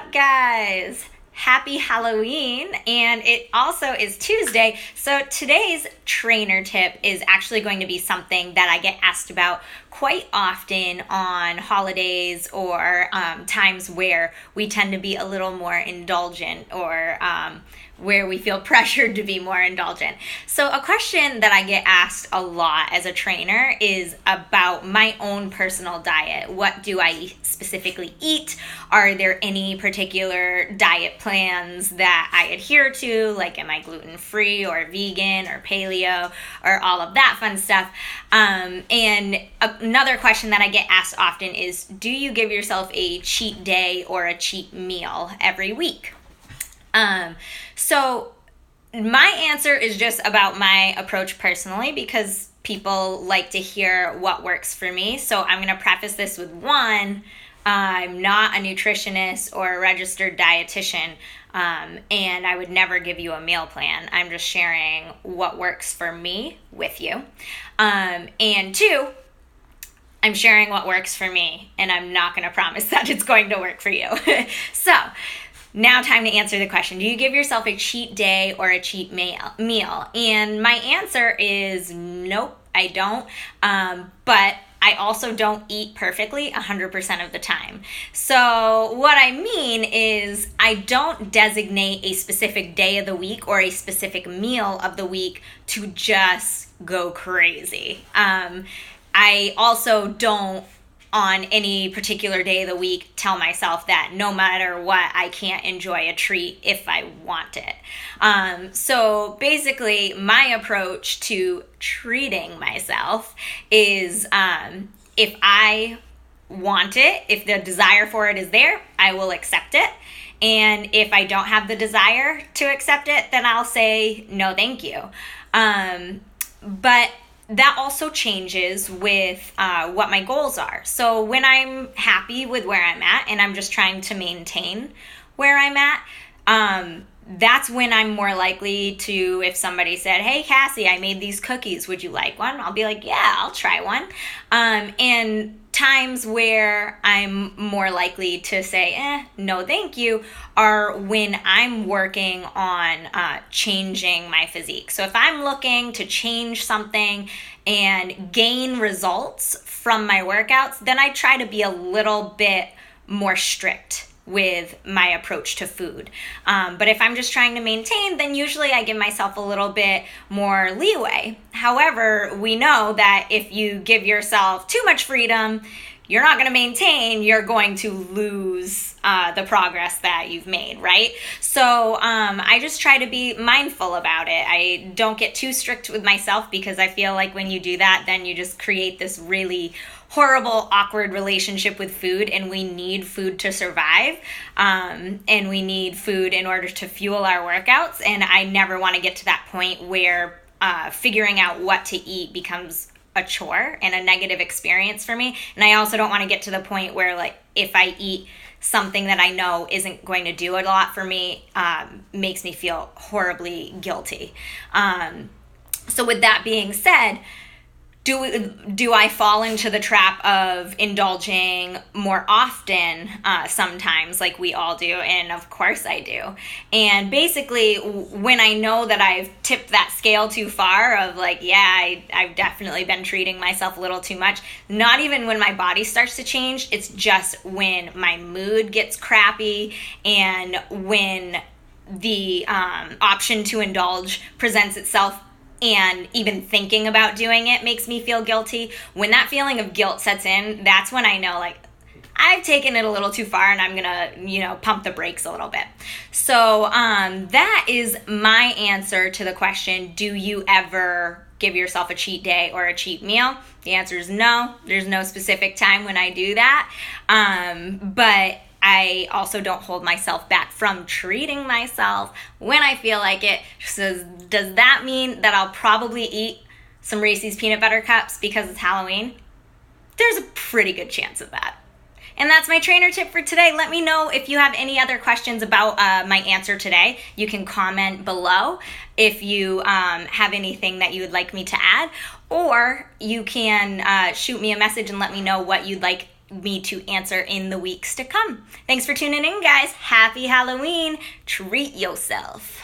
up, guys? Happy Halloween, and it also is Tuesday. So today's trainer tip is actually going to be something that I get asked about quite often on holidays or times where we tend to be a little more indulgent or where we feel pressured to be more indulgent. So a question that I get asked a lot as a trainer is about my own personal diet. What do I specifically eat? Are there any particular diet plans that I adhere to? Like, am I gluten-free or vegan or paleo or all of that fun stuff? And another question that I get asked often is, do you give yourself a cheat day or a cheat meal every week? So my answer is just about my approach personally, because people like to hear what works for me. So I'm going to preface this with one, I'm not a nutritionist or a registered dietitian, and I would never give you a meal plan. I'm just sharing what works for me with you. And two, I'm sharing what works for me, and I'm not going to promise that it's going to work for you. So now time to answer the question, do you give yourself a cheat day or a cheat meal? And my answer is nope, I don't. But I also don't eat perfectly 100% of the time. So what I mean is I don't designate a specific day of the week or a specific meal of the week to just go crazy. I also don't, on any particular day of the week, tell myself that no matter what, I can't enjoy a treat if I want it. So basically, my approach to treating myself is if I want it, if the desire for it is there, I will accept it. And if I don't have the desire to accept it, then I'll say no thank you. But that also changes with what my goals are. So when I'm happy with where I'm at and I'm just trying to maintain where I'm at, that's when I'm more likely to, if somebody said, hey, Cassie, I made these cookies, would you like one? I'll be like, yeah, I'll try one. And times where I'm more likely to say, no, thank you, are when I'm working on changing my physique. So if I'm looking to change something and gain results from my workouts, then I try to be a little bit more strict with my approach to food. But if I'm just trying to maintain, then usually I give myself a little bit more leeway. However, we know that if you give yourself too much freedom, you're not going to maintain, you're going to lose the progress that you've made, right? So I just try to be mindful about it. I don't get too strict with myself, because I feel like when you do that, then you just create this really horrible, awkward relationship with food, and we need food to survive, and we need food in order to fuel our workouts, and I never want to get to that point where figuring out what to eat becomes a chore and a negative experience for me. And I also don't want to get to the point where, like, if I eat something that I know isn't going to do a lot for me, makes me feel horribly guilty. So with that being said, do I fall into the trap of indulging more often sometimes, like we all do? And of course I do. And basically, when I know that I've tipped that scale too far of like, yeah, I've definitely been treating myself a little too much, not even when my body starts to change, it's just when my mood gets crappy and when the option to indulge presents itself, and even thinking about doing it makes me feel guilty. When that feeling of guilt sets in, that's when I know, like, I've taken it a little too far and I'm gonna, pump the brakes a little bit. So that is my answer to the question, do you ever give yourself a cheat day or a cheat meal? The answer is no. There's no specific time when I do that. But I also don't hold myself back from treating myself when I feel like it. So does that mean that I'll probably eat some Reese's peanut butter cups because it's Halloween? There's a pretty good chance of that. And that's my trainer tip for today. Let me know if you have any other questions about my answer today. You can comment below if you have anything that you would like me to add, or you can shoot me a message and let me know what you'd like me to answer in the weeks to come. Thanks for tuning in, guys. Happy Halloween. Treat yourself.